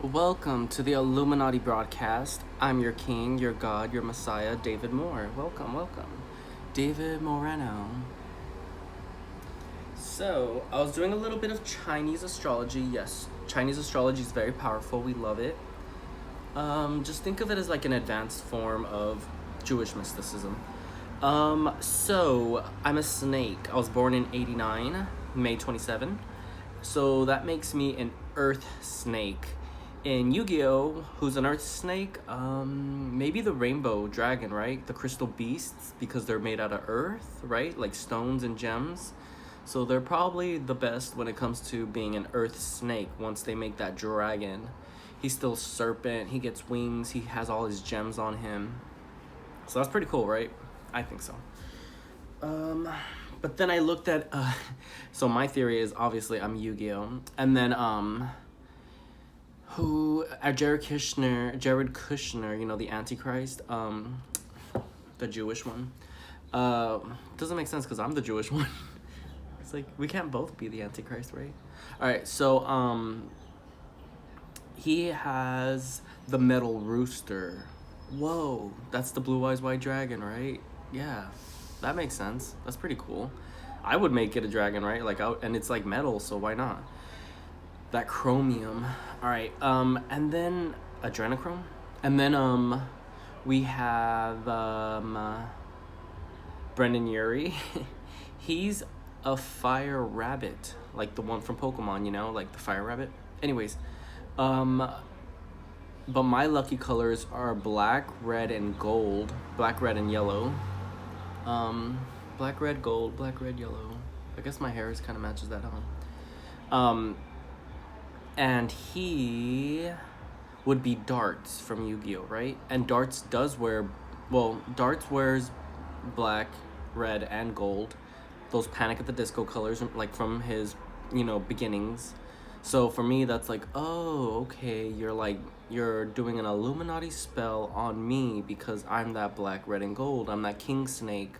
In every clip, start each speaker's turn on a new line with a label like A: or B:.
A: Welcome to the Illuminati broadcast. I'm your king, your god, your messiah, David Moore. Welcome. David Moreno. So, I was doing a little bit of Chinese astrology. Yes, Chinese astrology is very powerful. We love it. Just think of it as like an advanced form of Jewish mysticism. So I'm a snake. I was born in 89, May 27. So that makes me an earth snake. In Yu-Gi-Oh, who's an earth snake? Maybe the rainbow dragon, right? The crystal beasts, because they're made out of earth, right? Like stones and gems. So they're probably the best when it comes to being an earth snake once they make that dragon. He's still serpent, he gets wings, he has all his gems on him. So that's pretty cool, right? I think so. But then I looked at so my theory is obviously I'm Yu-Gi-Oh! And then Jared Kushner, you know, the Antichrist, the Jewish one. Doesn't make sense because I'm the Jewish one. It's like we can't both be the Antichrist, right? All right, so he has the metal rooster. Whoa, that's the blue eyes white dragon, right? Yeah, that makes sense. That's pretty cool. I would make it a dragon, right? And it's like metal, so why not? That chromium. All right. And then adrenochrome. And then we have Brendan Urie. He's a fire rabbit, like the one from Pokemon, you know, like the fire rabbit. Anyways, but my lucky colors are black, red, and gold. Black, red, and yellow. Black, red, gold, black, red, yellow. I guess my hair kind of matches that, huh? And he would be Darts from Yu-Gi-Oh, right? And Darts wears black, red, and gold. Those Panic at the Disco colors, like from his, beginnings. So for me, that's like, oh, okay, you're doing an Illuminati spell on me because I'm that black, red, and gold. I'm that king snake.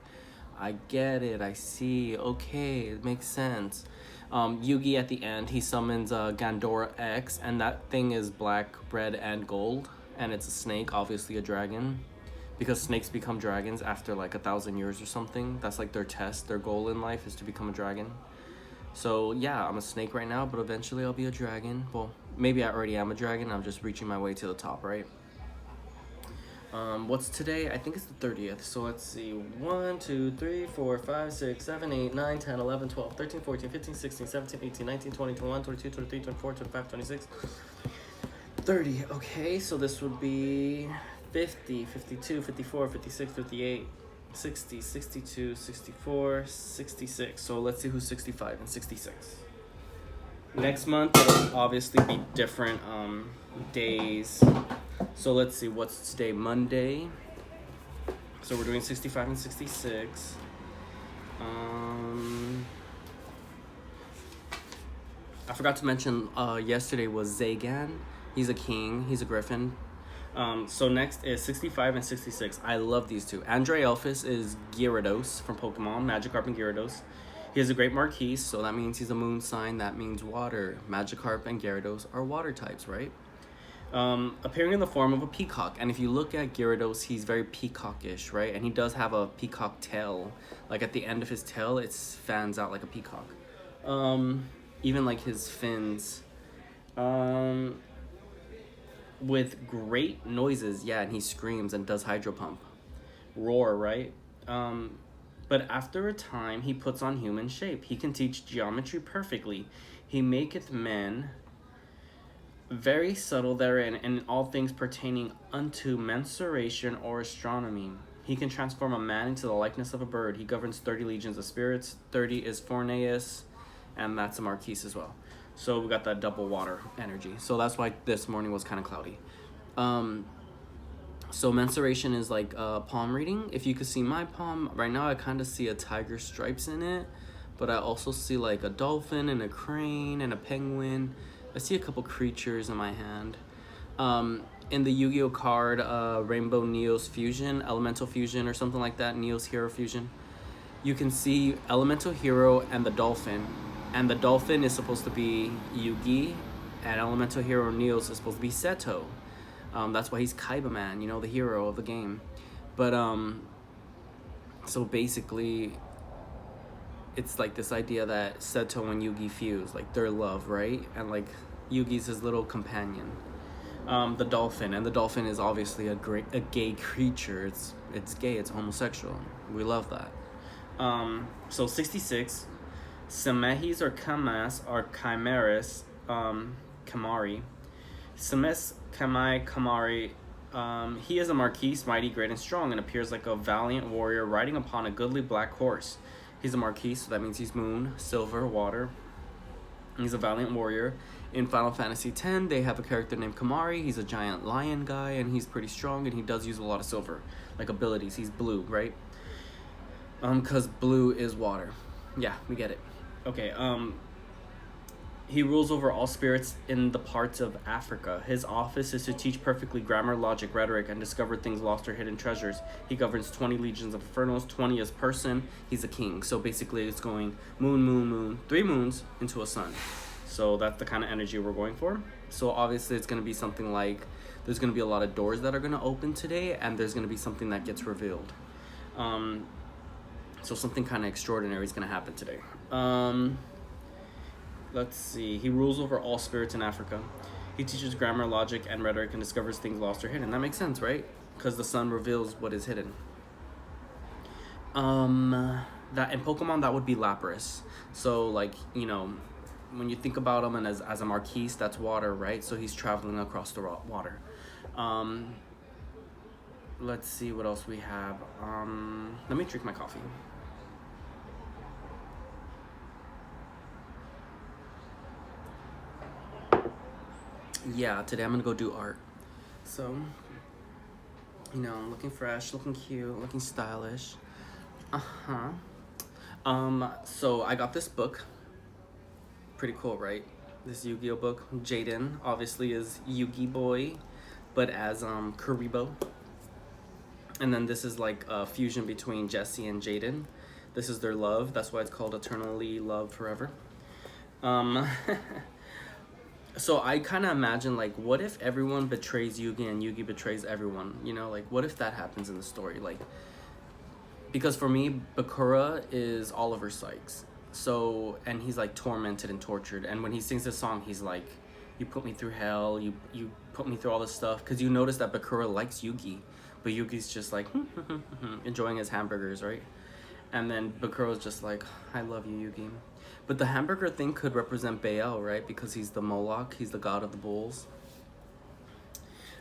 A: I get it. I see. Okay, it makes sense. Yugi at the end, he summons Gandora X, and that thing is black, red, and gold, and it's a snake, obviously a dragon, because snakes become dragons after like 1,000 years or something. That's like their test, their goal in life is to become a dragon. So yeah, I'm a snake right now, but eventually I'll be a dragon. Well, maybe I already am a dragon, I'm just reaching my way to the top, right? What's today? I think it's the 30th. So let's see. 1, 2, 3, 4, 5, 6, 7, 8, 9, 10, 11, 12, 13, 14, 15, 16, 17, 18, 19, 20, 21, 22, 23, 24, 25, 26, 30. Okay, so this would be 50, 52, 54, 56, 58, 60, 62, 64, 66. So let's see who's 65 and 66. Next month, it'll obviously be different days. So let's see, what's today? Monday. So we're doing 65 and 66. I forgot to mention yesterday was Zagan. He's a king. He's a griffin. So next is 65 and 66. I love these two. Andre Elphys is Gyarados from Pokemon, Magikarp and Gyarados. He has a great Marquise, so that means he's a moon sign. That means water. Magikarp and Gyarados are water types, right? Appearing in the form of a peacock. And if you look at Gyarados, he's very peacockish, right? And he does have a peacock tail. Like at the end of his tail, it fans out like a peacock. Even like his fins. With great noises, yeah, and he screams and does hydro pump. Roar, right? But after a time, he puts on human shape. He can teach geometry perfectly. He maketh men very subtle therein, and in all things pertaining unto mensuration or astronomy. He can transform a man into the likeness of a bird. He governs 30 legions of spirits. 30 is Forneus, and that's a Marquise as well. So we got that double water energy. So that's why this morning was kind of cloudy. So mensuration is like palm reading. If you could see my palm, right now I kind of see a tiger stripes in it, but I also see like a dolphin and a crane and a penguin. I see a couple creatures in my hand. In the Yu-Gi-Oh card, Rainbow Neos Fusion, Elemental Fusion or something like that, Neos Hero Fusion, you can see Elemental Hero and the dolphin. And the dolphin is supposed to be Yugi, And elemental hero Neos is supposed to be Seto. That's why he's Kaiba Man, you know, the hero of the game. But so basically, it's like this idea that Seto and Yugi fuse, like their love, right? And like Yugi's his little companion. The dolphin, and the dolphin is obviously a gay creature. It's gay. It's homosexual. We love that. So 66, Semehis or Kamas are chimeras, Kamari. Semes Kamai Kamari. He is a marquise, mighty, great, and strong, and appears like a valiant warrior riding upon a goodly black horse. He's a marquise, so that means he's moon, silver, water. He's a valiant warrior. In Final Fantasy X, they have a character named Kamari. He's a giant lion guy, and he's pretty strong, and he does use a lot of silver, like abilities. He's blue, right? Because blue is water. Yeah, we get it. Okay, he rules over all spirits in the parts of Africa. His office is to teach perfectly grammar, logic, rhetoric, and discover things lost or hidden treasures. He governs 20 legions of Infernos, 20 as person. He's a king. So basically it's going moon, moon, moon, 3 moons into a sun. So that's the kind of energy we're going for. So obviously it's going to be something like, there's going to be a lot of doors that are going to open today, and there's going to be something that gets revealed. So something kind of extraordinary is going to happen today. Let's see. He rules over all spirits in Africa. He teaches grammar, logic, and rhetoric, and discovers things lost or hidden. That makes sense, right? Because the sun reveals what is hidden. That in Pokemon, that would be Lapras. So, like, you know, when you think about him and as a Marquise, that's water, right? So he's traveling across the water. Let's see what else we have. Let me drink my coffee. Yeah, today I'm gonna go do art. So, you know, looking fresh, looking cute, looking stylish. So I got this book. Pretty cool, right? This Yu-Gi-Oh book. Jaden obviously is Yugi boy, but as Kuribo. And then this is like a fusion between Jesse and Jaden. This is their love. That's why it's called Eternally Loved Forever. So I kind of imagine, like, what if everyone betrays Yugi and Yugi betrays everyone? You know, like, what if that happens in the story? Like, because for me, Bakura is Oliver Sykes. So, and he's, like, tormented and tortured. And when he sings this song, he's like, you put me through hell, you put me through all this stuff. Because you notice that Bakura likes Yugi. But Yugi's just, like, enjoying his hamburgers, right? And then Bakura's just like, I love you, Yugi. But the hamburger thing could represent Baal, right? Because he's the Moloch, he's the god of the bulls.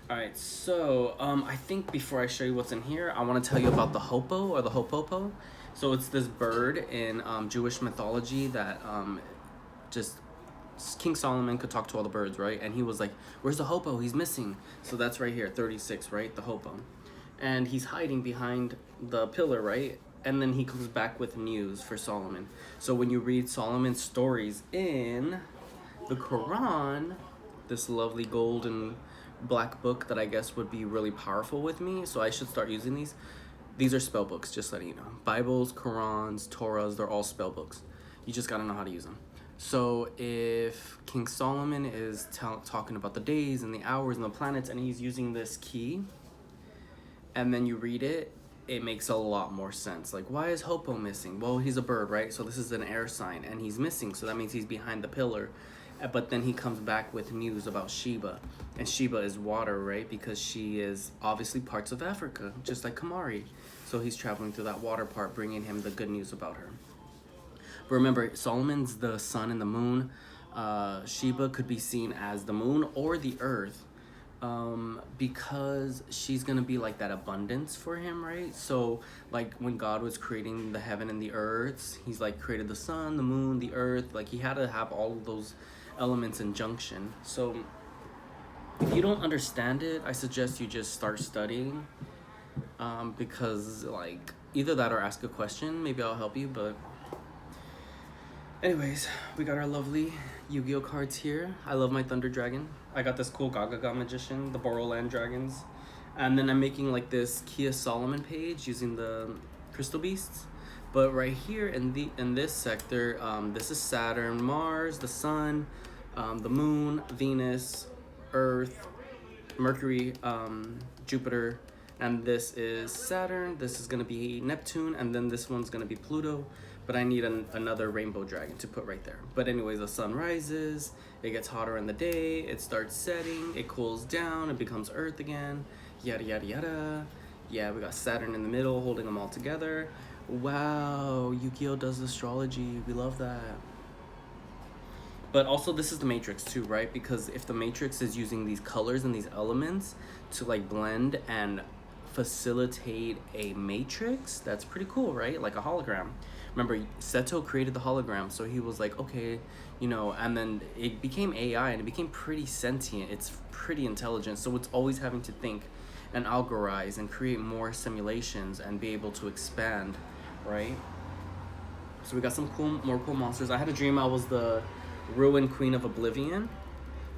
A: Alright, so I think before I show you what's in here, I want to tell you about the Hopo or the Hopopo. So it's this bird in Jewish mythology that just King Solomon could talk to all the birds, right? And he was like, where's the Hopo? He's missing. So that's right here, 36, right? The Hopo. And he's hiding behind the pillar, right? And then he comes back with news for Solomon. So when you read Solomon's stories in the Quran, this lovely gold and black book that I guess would be really powerful with me, so I should start using these. These are spell books, just letting you know. Bibles, Qurans, Torahs, they're all spell books. You just gotta know how to use them. So if King Solomon is talking about the days and the hours and the planets, and he's using this key, and then you read it, it makes a lot more sense. Like, why is Hopo missing? Well, he's a bird, right? So this is an air sign, and he's missing, so that means he's behind the pillar. But then he comes back with news about Sheba, and Sheba is water, right? Because she is obviously parts of Africa, just like Kamari. So he's traveling through that water part, bringing him the good news about her. But remember, Solomon's the sun and the moon. Sheba could be seen as the moon or the earth. Because she's gonna be like that abundance for him, right? So like when God was creating the heaven and the earth, he's like created the sun, the moon, the earth. Like he had to have all of those elements in junction. So if you don't understand it, I suggest you just start studying, because like either that or ask a question. Maybe I'll help you. But anyways, we got our lovely Yu-Gi-Oh cards here. I love my Thunder Dragon. I got this cool Gagaga Magician, the Boroland Dragons. And then I'm making like this Kia Solomon page using the Crystal Beasts. But right here in this sector, this is Saturn, Mars, the Sun, the moon, Venus, Earth, Mercury, Jupiter, and this is Saturn. This is gonna be Neptune, and then this one's gonna be Pluto. But I need another rainbow dragon to put right there. But anyways, the sun rises, it gets hotter in the day, it starts setting, it cools down, it becomes Earth again, yada yada yada. Yeah, we got Saturn in the middle holding them all together. Wow, Yu-Gi-Oh does astrology. We love that. But also this is the matrix too, right? Because if the matrix is using these colors and these elements to like blend and facilitate a matrix, that's pretty cool, right? Like a hologram. Remember, Seto created the hologram, so he was like, okay, you know, and then it became AI and it became pretty sentient. It's pretty intelligent, so it's always having to think and algorize and create more simulations and be able to expand, right? So we got some more cool monsters. I had a dream I was the Ruined Queen of Oblivion,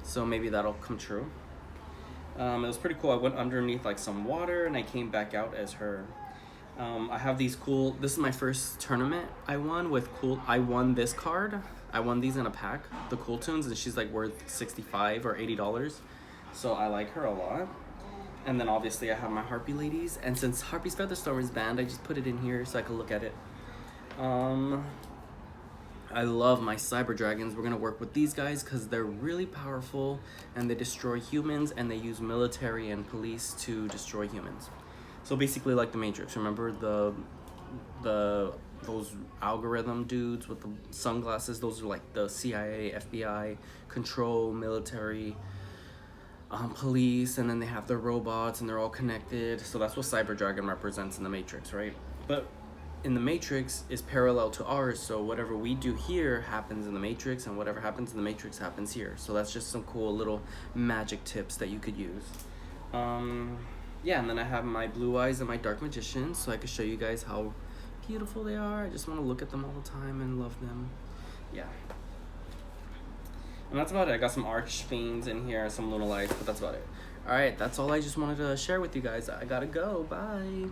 A: so maybe that'll come true. It was pretty cool. I went underneath like some water and I came back out as her. I have these cool, this is my first tournament I won with cool, I won this card. I won these in a pack, the Cool Tunes, and she's like worth $65 or $80. So I like her a lot. And then obviously I have my Harpy ladies, and since Harpy's Featherstorm is banned, I just put it in here so I could look at it. I love my cyber dragons. We're gonna work with these guys because they're really powerful and they destroy humans, and they use military and police to destroy humans. So basically like the Matrix. Remember those algorithm dudes with the sunglasses? Those are like the CIA, FBI, control, military, police, and then they have their robots and they're all connected. So that's what Cyber Dragon represents in the Matrix, right? But in the Matrix is parallel to ours, so whatever we do here happens in the Matrix, and whatever happens in the Matrix happens here. So that's just some cool little magic tips that you could use. Yeah, and then I have my Blue Eyes and my Dark Magician, so I can show you guys how beautiful they are. I just want to look at them all the time and love them. Yeah. And that's about it. I got some Archfiends in here, some Lunalights, but that's about it. Alright, that's all I just wanted to share with you guys. I gotta go. Bye.